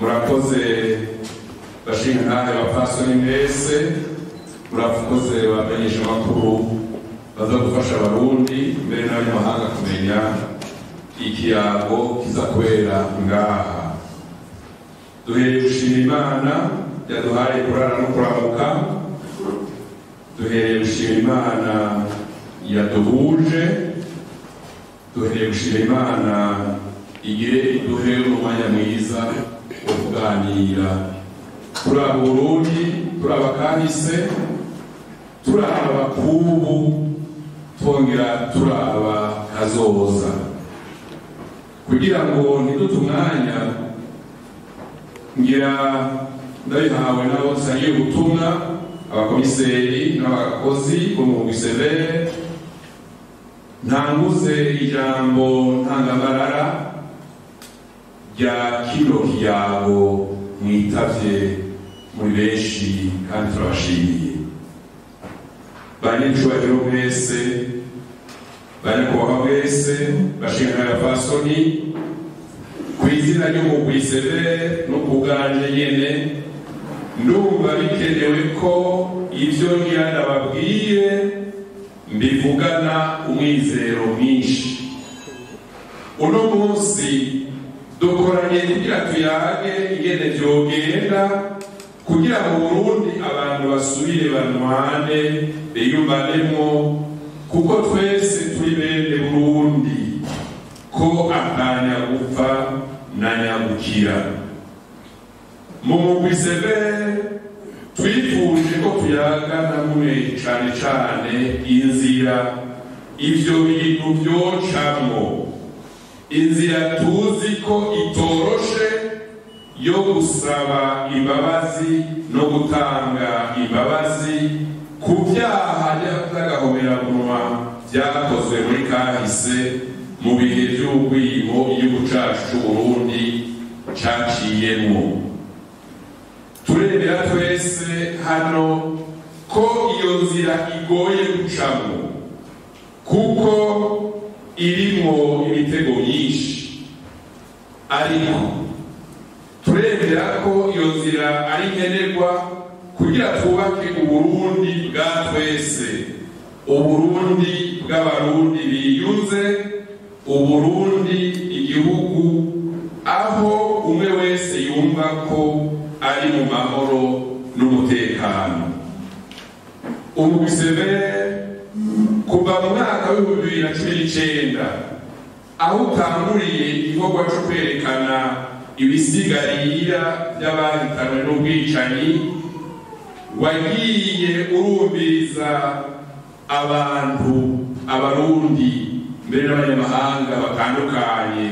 murakoze bashinga abapfasoni mwese, murakoze bamenyesha amakuru baza gufasha abarundi mbere n'abanyamahanga kumenya ikiyago kiza kubera ngaha. Duhereye gushima Imana yaduhaye kurara no kuramuka, duhereye gushima Imana yaduhuje, duhereye gushima Imana igire iduhe umwanya mwiza wo kuganira turaba Burundi, turaba kahise, turaba kubu, twongera turaba kazoza, kugira ngo ntidute umwanya ngira ndabihawe nabo nsangiye ubutumwa abakomiseri n'abakozi bo mu gisevere, ntanguze ijambo ntangamarara rya kino kiyago mwitavye muri benshi kandi turabashimiye. Banyacubahiro mwese, banyakubahwa mwese, bashinga abapfasoni, ku izina ry'umugwi Severe no kuganje nyene, ndumva bikenewe ko ivyo ngira ndababwiye mbivugana umwizero mwinshi. Uno munsi dukoranye kugira tuyage ingene vyogenda, kugira mu Burundi abantu basubire banwane biyumvanemo, kuko twese turi bene Burundi, ko akanya gupfa na nyagukira. Mu mugwi Severe twifuje ko tuyaga namwe cane cane inzira ivyo bintu vyocamwo, inzira tuzi ko itoroshe yo gusaba imbabazi no gutanga imbabazi ku vyaha vy'agahomeranwa vyakozwe muri kahise mu bihe vy'ubwimo igihugu cacu c'Uburundi caciyemwo. Turemera twese hano ko iyo nzira igoye gucamwo, kuko irimwo imitego myinshi, ariko turemera ko iyo nzira ari nkenerwa kugira twubake Uburundi bwa twese, Uburundi bw'abarundi biyunze, Uburundi igihugu aho umwe wese yumva ko ari mu mahoro n'umutekano. Umugwi Severe kuva mu mwaka w'2019 aho utanguriye igikorwa cyo kwerekana ibisigarira by'abahitanwe n'ubwicanyi, wagiye urumviriza abantu, abarundi mbere n'abanyamahanga batandukanye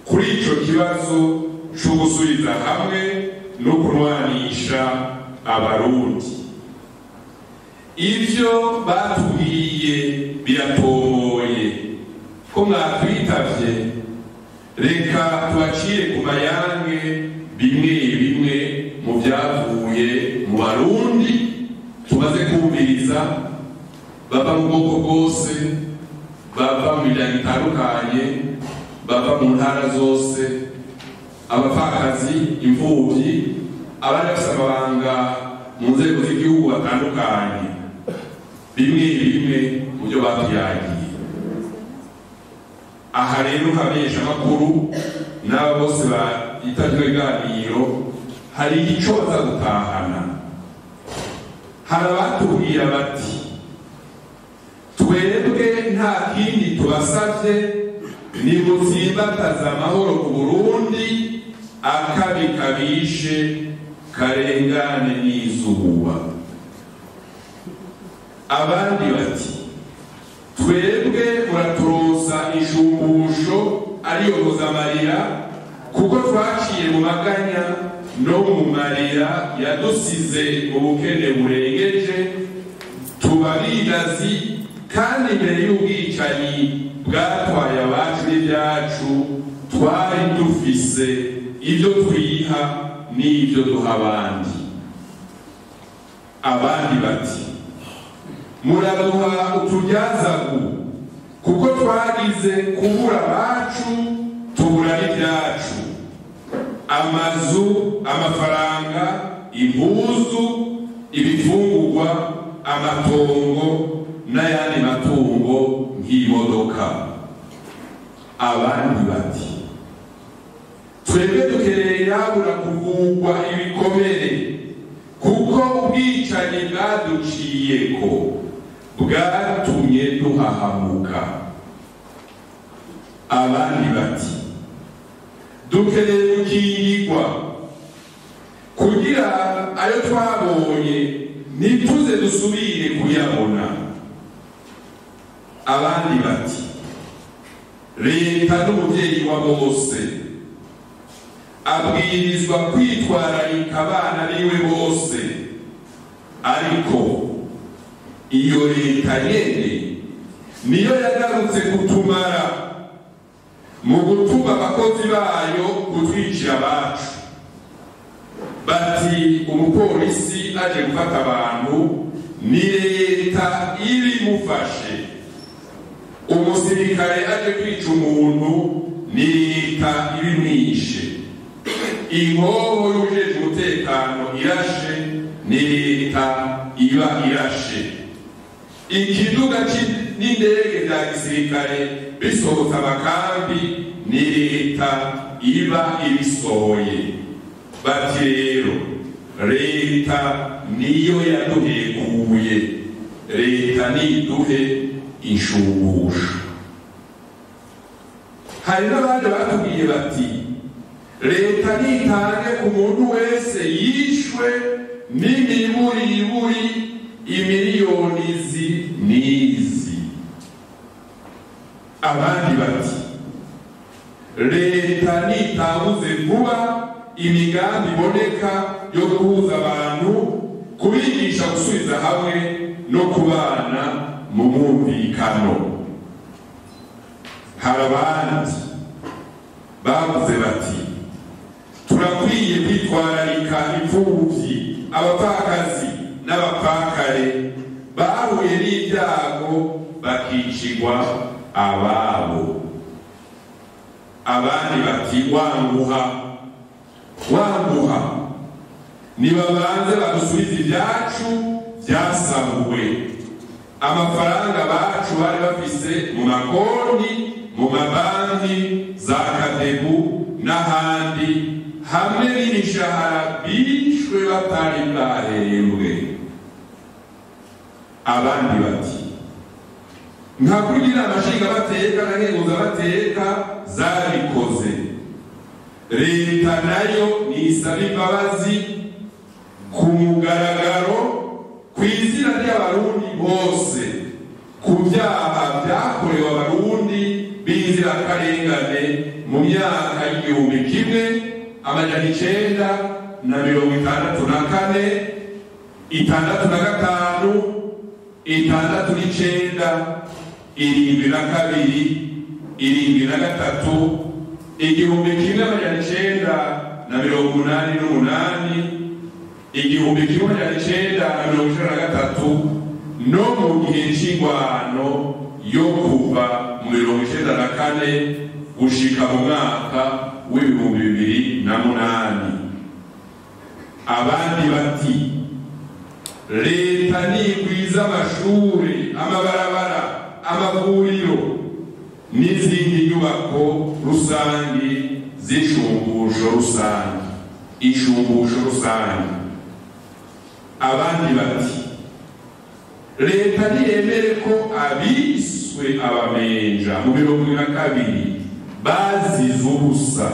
kuri ico kibazo cyo gusubiza hamwe no kurwanisha abarundi. Ivyo batubwiye biratomoye ko mwatwitavye, reka tubacire ku mayange bimwe bimwe mu vyavuye mu barundi tumaze kumviriza, bava mu bwoko bwose, bava mu miryango itandukanye, bava mu ntara zose, abapfakazi, imfuvyi, abari bafise amabanga mu nzego z'igihugu batandukanye, bimwe bimwe mu byo batuyagiye. Aha rero nk'abamenyesha amakuru n'aba bose bitavye ibiganiro, hari ico baza gutahana. Hari abatubwira bati twebwe nta kindi tubasavye ni gutsimbataza amahoro ku Burundi, akabi kabishe karengane n'izuba. Abandi bati twebwe muraturosa inshumbusho ariyo mpuzamahanga, kuko twaciye mu maganya no mu marira yadusize ubukene burengeje, tuba binazi, kandi imbere y'ubwicanyi bwatwaye abacu n'ibyacu twari dufise ibyo twiha n'ibyo duha abandi. Abandi bati muraduha utubyazagu, kuko twagize kubura abacu tubura n'ibyacu. amazu, amafaranga, impuzu, ibifungurwa, amatongo n'ayandi matungo nk'imodoka. Abandi bati twebwe dukeneye yabura kuvugwa ibikomere kuko ubwicanyi bwaduciyeko bwatumye duhahamuka. Abandi bati dukeneye gukingirwa kugira ayo twabonye ntituze dusubire kuyabona. Abandi bati leta n'umubyeyi wa bose abwirizwa kwitwararika abana biwe bose, ariko iyo leta nyene niyo yagarutse kutumara mu gutuma abakozi bayo kutwicira abacu. Bati umupolisi aje gufata abantu ni leta ibimufashe, umusirikare aje kwica umuntu ni leta ibimwishe, inkoho y'ujejwe umutekano irashe ni leta iba irashe, ikiduga n'indege bya gisirikare bisohotse amakambi ni leta iba ibisohoye. Bati rero leta niyo yaduhekuye, leta niduhe inshumbusho. Hari n'abandi batubwiye bati leta nitange ku muntu wese yishwe n'imiburiburi imiliyoni izi n'izi. Abandi bati leta nitanguze vuba imigambi iboneka yo guhuza abantu, kubigisha gusubiza hamwe no kubana mu mwumvikano. Hari abandi bavuze bati turakwiye kwitwararika imfubyi, abapfakazi n'abapfakare bahuye n'ibyago bakicirwa ababo. Abandi bati wanguha nibabanze badusubize ibyacu byasahuwe, amafaranga bacu bari bafise mu makonti, mu mabanki, za kadebu n'ahandi, hamwe n'imishahara bishwe batari bwahembwe. Abandi bati nka kugira amashingamateka na nkenguzamateka zabikoze, leta nayo nisaba imbabazi ku mugaragaro ku izina ry'abarundi bose ku byaha byakorewe abarundi b'inzirakarengane mu myaka y'igihumbi kimwe amajana 964, 65, 69, 72, 73, igihumbi kimwe amajana 988, igihumbi kimwe amajana 993, no mu gihe c'ingwano yo kuva mu 1994 gushika mu mwaka w'2008. Abandi bati leta nigwiza amashuri, amabarabara, amavuriro n'izindi nyubako rusangi z'ishumbusho rusange. Abandi bati leta ntiyemere ko abiswe abamenja mu 2022 bazize ubusa,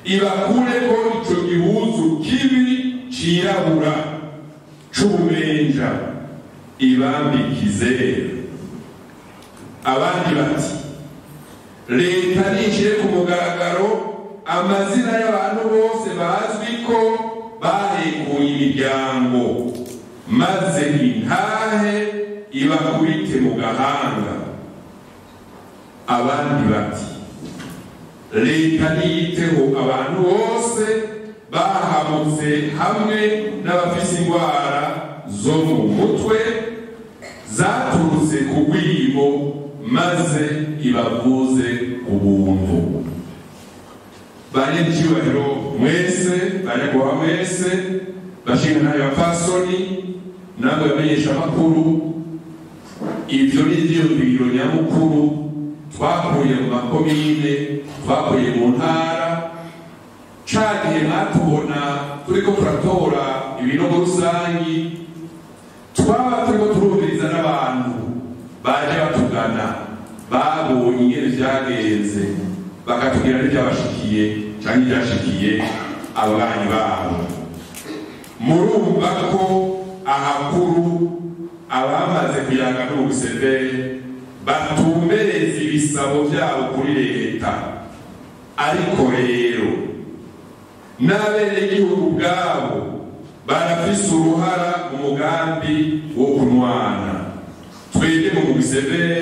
ibakure ko ico gihuzu kibi cirabura c'ubumenja ibambikize. Abandi bati leta nishire ku mugaragaro amazina y'abantu bose bazwi ko bahekuye imiryango, maze intahe ibakubite mu gahanga. Abandi bati leta niyiteho abantu bose bahamutse hamwe n'abafise indwara zo mu mutwe zaturutse ku rwimo, maze ibavuze ubuntu. Banyacyubahiro mwese banyakubahwa mwese bashinga nayo bapfasoni nabo bamenyesha amakuru. Ivyo ni ivyiyumviro nyamukuru twakuye mu makomine, twakuye mu ntara. Cagihe natubona turiko turatora ibinogo rusangi, twaba turiko turumviriza n'abantu baje batugana babonye ingene vyagenze, bakatubwira n'ivyabashikiye canke ivyashikiye ababanyi babo. Murumva ko ahakuru abamaze kuyaga n'ubusevere batumbereza ibisabo vyabo kuri leta. Ariko rero n'abenegihugu bwabo barafise uruhara mu mugambi wo kunwana. Twebwe mu Busevere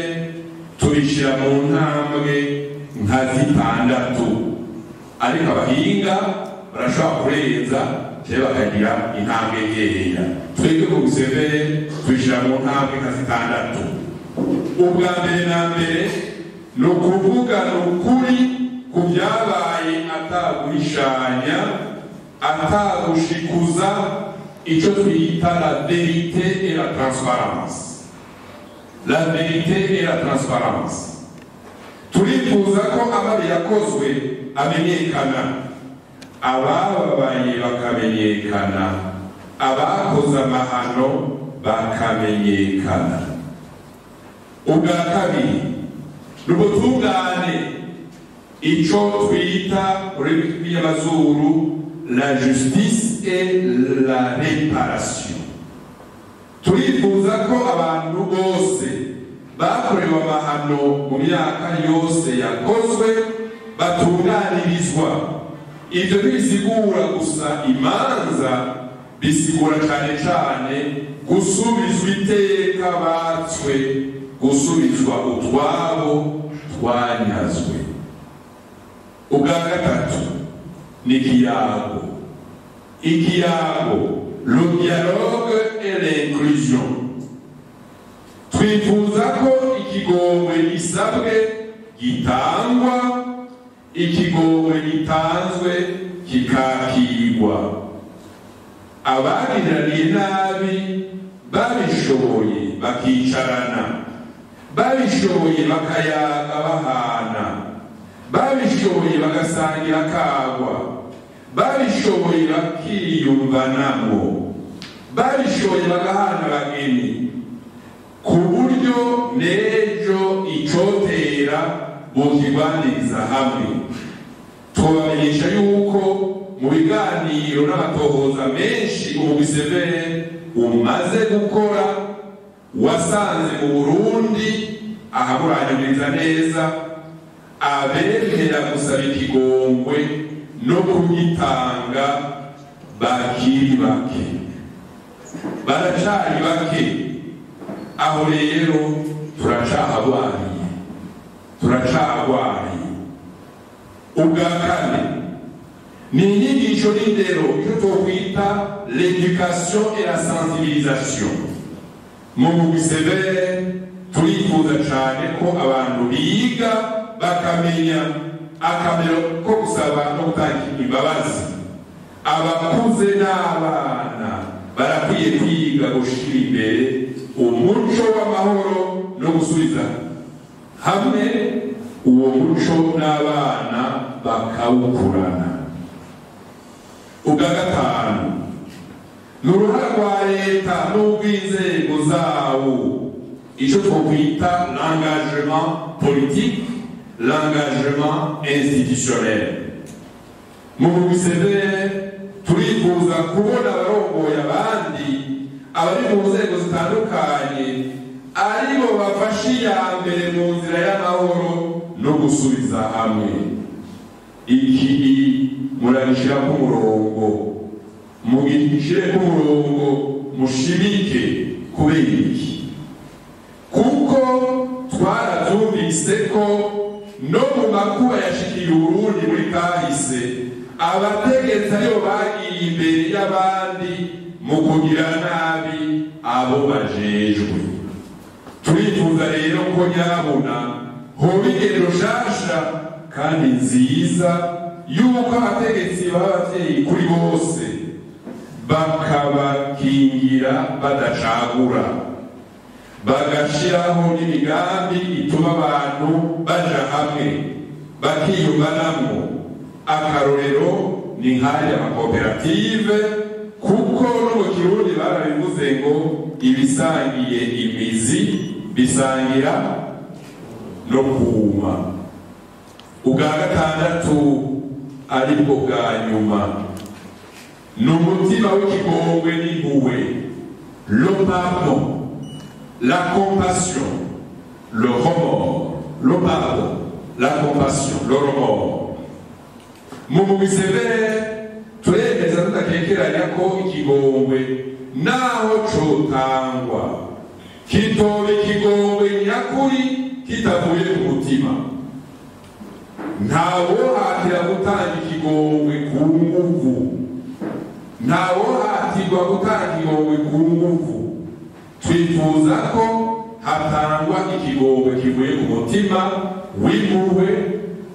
tubishira mu ntambwe nka 6, ariko abahinga barashobora kurenza cyangwa bakagira intambwe nkeya. Twebwe mu Busevere tubishira mu ntambwe nka 6. Ubwa mbere na mbere ni ukuvugana ukuri ku byabaye, atagurishanya, atagushikuza, icyo twita la vérité et la transparence. La vérité et la transparence. Turifuza ko amabi yakozwe amenyekana, abababaye bakamenyekana, abakoze amahano bakamenyekana. Ubwa kabiri ni ubutungane, icyo twita ururimi rw'abazuru la justice et la réparation. Turifuza ko abantu bose bakorewe amahano mu myaka yose yakozwe batunganirizwa. Ibyo ntibisigura gusa imanza, bisigura cyane cyane gusubizwa iteka batswe, gusubizwa utwabo twanyazwe. Ubwa gatatu ni ikiyago. Ikiyago, le dialogue et l'inclusion. Twifuza ko ikigongwe gisabwe gitangwa, ikigongwe gitanzwe kikakirwa. Abagiraniye nabi babishoboye bakicarana, babishoboye bakayaga bahana, babishoboye bagasangira kagwa, babishoboye bakiyumvanamo, babishoboye bagahana abageni, ku buryo n'ejo icotera bokigwaniriza hamwe. Tubamenyesha yuko mu biganiro n'amatohoza menshi ubu Busevere umaze gukora, wasanze mu Burundi ahaburanyiriza neza abemera gusaba ikigongwe no kugitanga bakiri bake, baracari bake. Aho rero turacahabwariye, turacagwariye. Ubwa kane ni inyigisho n'indero, icyo twokwita l'éducation et la sensibilisation. Mu Busevere turifuza cyane ko abantu biga bakamenya akamero ko gusaba no gutanga imbabazi. Abakuze n'abana barakwiye kwiga gushira imbere umuco w'amahoro no gusubiza hamwe uwo muco n'abana bakawukurana. Ubwa gatanu ni uruhara rwa leta n'ubw'inzego zawo, icyo twokwita l'engagement politique, l'engagement institutionnel. Mu Busevere turifuza kubona abarongoye abandi, abari mu nzego zitandukanye, aribo bafashe iya mbere mu nzira y'amahoro no gusubiza hamwe. Iki murabishira ku murongo, mugishire ku murongo, mushibike. Kubera iki? Kuko twaravyumvise ko no mu makuba yashikiye Uburundi muri kahise, abategetsi aribo bagiye imbere y'abandi mu kugira nabi abo bajejwe. Turifuza rero ko nyabuna hoba ingendo nshasha kandi nziza yuko abategetsi b'abavyeyi kuri bose bakabakingira badacagura, bagashiraho n'imigambi ituma abantu baja hamwe bakiyumvanamwo. Akarorero ni nk'aya amakoperative, kuko no mu Kirundi barabivuze ngo ibisangiye imizi bisangira no kuma. Ubwa gatandatu aribwo bwa nyuma ni umutima w'ikigongwe n'impuhwe, le pardon, la compassion, le remords, le pardon, la compassion, le remords. Mu Mugwisebere turemeza tudakekeranya ko ikigongwe naho cotangwa kitoba ikigongwe nyakuri kitavuye ku mutima. Ntawohatira gutanga ikigongwe ku nguvu, ntawohatirwa gutanga ikigongwe ku nguvu. Twifuza ko hatangwa ikigongwe kivuye ku mutima w'impuhwe,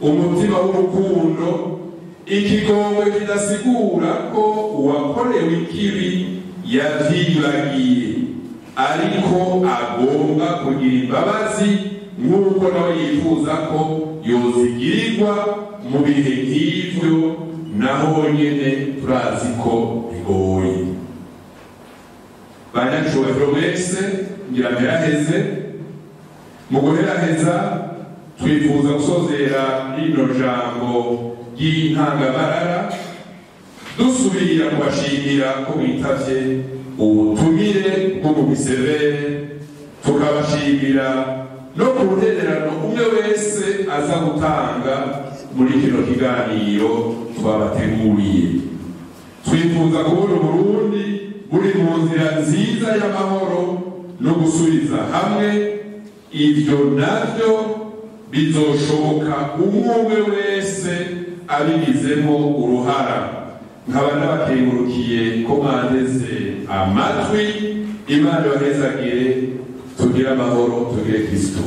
umutima w'urukundo, ikigongwe kidasigura ko uwakorewe ikibi yavyibagiye, ariko agomba kugira imbabazi nk'uko nawe yifuza ko yozigirirwa mu bihe nk'ivyo. Naho nyene turazi ko bigoye. Banyacubahiro mwese, ngira mperaheze. Mu guheraheza twifuza gusozera rino jambo ry'intangamarara dusubira kubashimira ko mwitavye ubutumire bwo mu Mugwisebere, tukabashimira no ku rutererano umwe wese aza gutanga muri kino kiganiro twabateguriye. Twifuza kubona Uburundi buri mu nzira nziza y'amahoro no gusubiza hamwe. Ivyo navyo bizoshoboka umwe wese abigizemo uruhara. Nkaba nabakengurukiye ko mwandeze amatwi. Imana ibahezagire, tugire amahoro, tugire Kristo.